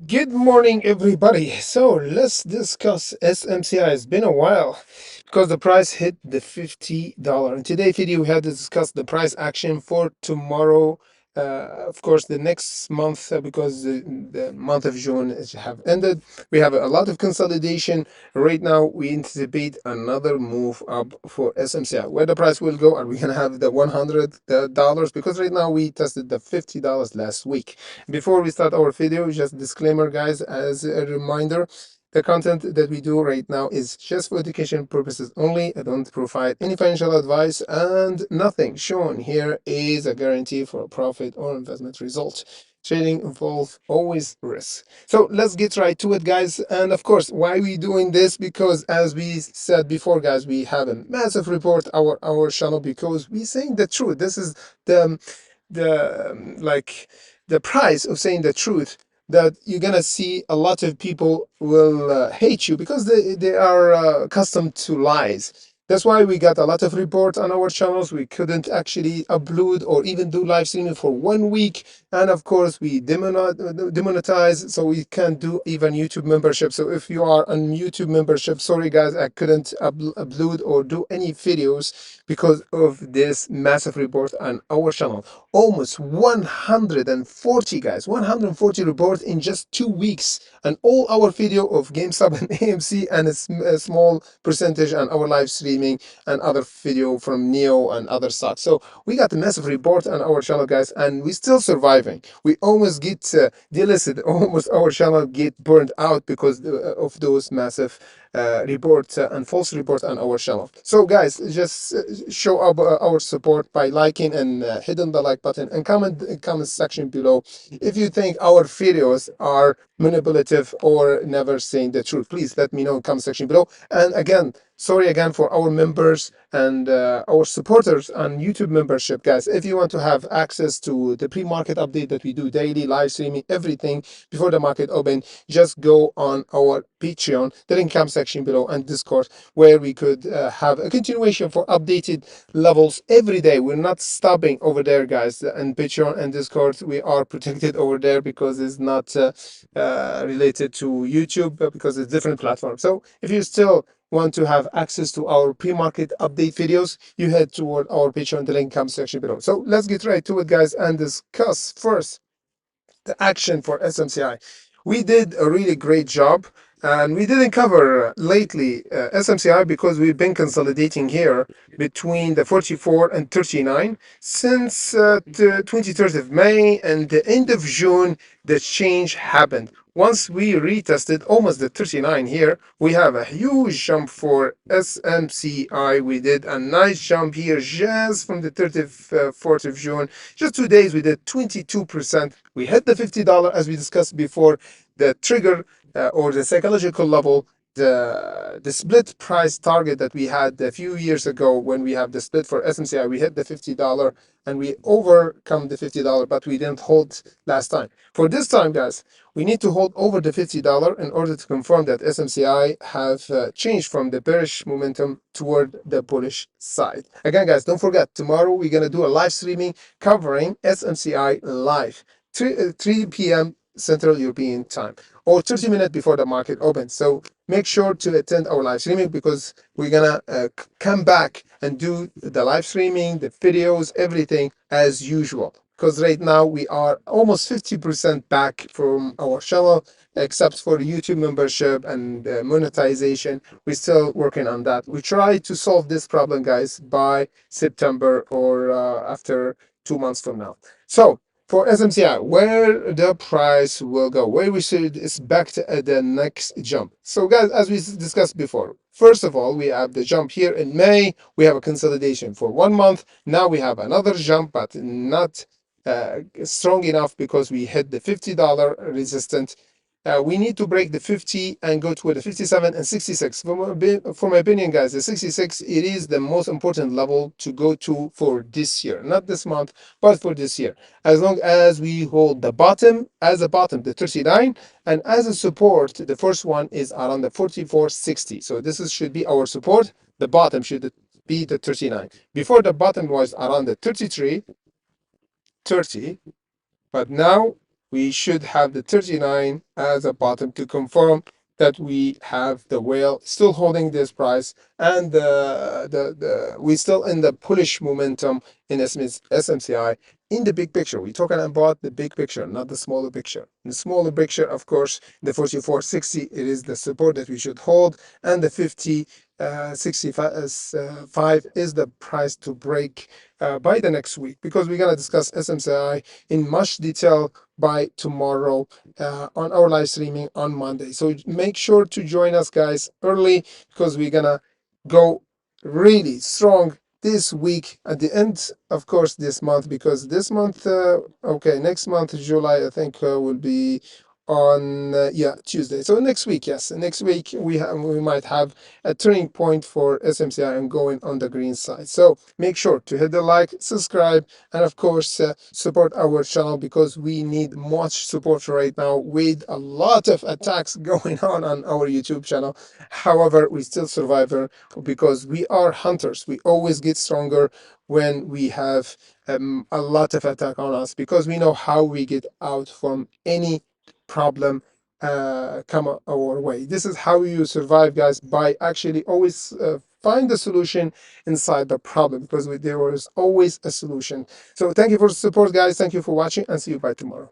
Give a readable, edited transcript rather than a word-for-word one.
Good morning, everybody. So let's discuss SMCI. It's been a while because the price hit the $50. In today's video, we have to discuss the price action for tomorrow. Of course, the next month, because the month of June is have ended. We have a lot of consolidation. Right now, we anticipate another move up for SMCI. Where the price will go? Are we going to have the $100? Because right now, we tested the $50 last week. Before we start our video, just disclaimer, guys, as a reminder, the content that we do right now is just for education purposes only. I don't provide any financial advice, and nothing shown here is a guarantee for a profit or investment result. Trading involves always risk. So let's get right to it, guys. And of course, why are we doing this? Because as we said before, guys, we have a massive report our channel because we saying the truth. This is the the price of saying the truth, that you're gonna see a lot of people will hate you because they are accustomed to lies. That's why we got a lot of reports on our channels. We couldn't actually upload or even do live streaming for 1 week, and of course we demonetize, so we can't do even YouTube membership. So if you are on YouTube membership, sorry guys, I couldn't upload or do any videos because of this massive report on our channel. Almost 140, guys, 140 reports in just 2 weeks, and all our video of GameStop and AMC, and a small percentage on our live streaming and other video from Neo and other stocks. So we got a massive report on our channel, guys, and we still surviving. We almost get delisted, almost our channel get burned out because of those massive reports and false reports on our channel. So guys, just show up our support by liking and hitting the like button, and comment in comment section below if you think our videos are manipulative or never saying the truth. Please let me know in comment section below. And again, sorry again for our members and our supporters on YouTube membership, guys. If you want to have access to the pre-market update that we do daily, live streaming, everything before the market open, just go on our Patreon, the link comes section below, and Discord, where we could have a continuation for updated levels every day. We're not stopping over there, guys. And Patreon and Discord, we are protected over there because it's not related to YouTube, because it's different platform. So if you still want to have access to our pre-market update videos, you head toward our Patreon, the link comes section below. So let's get right to it, guys, and discuss first the action for SMCI. We did a really great job, and we didn't cover lately SMCI because we've been consolidating here between the 44 and 39 since the 23rd of May, and the end of June the change happened. Once we retested almost the 39 here, we have a huge jump for SMCI. We did a nice jump here just from the 34th of June. Just 2 days, we did 22%. We hit the $50 as we discussed before. The trigger or the psychological level, the split price target that we had a few years ago when we have the split for SMCI, we hit the $50 and we overcome the $50, but we didn't hold last time. For this time, guys, we need to hold over the $50 in order to confirm that SMCI have changed from the bearish momentum toward the bullish side. Again, guys, don't forget, tomorrow we're going to do a live streaming covering SMCI live, 3 p.m. Central European time, or 30 minutes before the market opens. So make sure to attend our live streaming, because we're gonna come back and do the live streaming, the videos, everything as usual. Because right now we are almost 50% back from our channel, except for YouTube membership and monetization. We're still working on that. We try to solve this problem, guys, by September or after 2 months from now. So for SMCI, where the price will go, where we should expect the next jump. So guys, as we discussed before, first of all, we have the jump here in May. We have a consolidation for 1 month. Now we have another jump, but not strong enough because we hit the $50 resistance. We need to break the 50 and go toward the 57 and 66. For my opinion, guys, the 66, it is the most important level to go to for this year. Not this month, but for this year. As long as we hold the bottom, as a bottom, the 39, and as a support, the first one is around the 44.60. So this should be our support. The bottom should be the 39. Before, the bottom was around the 33.30, but now we should have the 39 as a bottom to confirm that we have the whale still holding this price, and we still in the bullish momentum in SMCI. In the big picture, we're talking about the big picture, not the smaller picture. In the smaller picture, of course, the 44.60, it is the support that we should hold, and the 50.65 is the price to break by the next week, because we're going to discuss SMCI in much detail by tomorrow on our live streaming on Monday. So make sure to join us, guys, early, because we're going to go really strong this week at the end, of course, this month, because this month, okay, next month, July, I think will be on Tuesday. So next week, yes, next week we might have a turning point for SMCI and going on the green side. So make sure to hit the like, subscribe, and of course support our channel, because we need much support right now with a lot of attacks going on our YouTube channel. However, we still survivor, because we are hunters. We always get stronger when we have a lot of attack on us, because we know how we get out from any problem come our way. This is how you survive, guys, by actually always find the solution inside the problem, because there is always a solution. So thank you for the support, guys. Thank you for watching, and see you by tomorrow.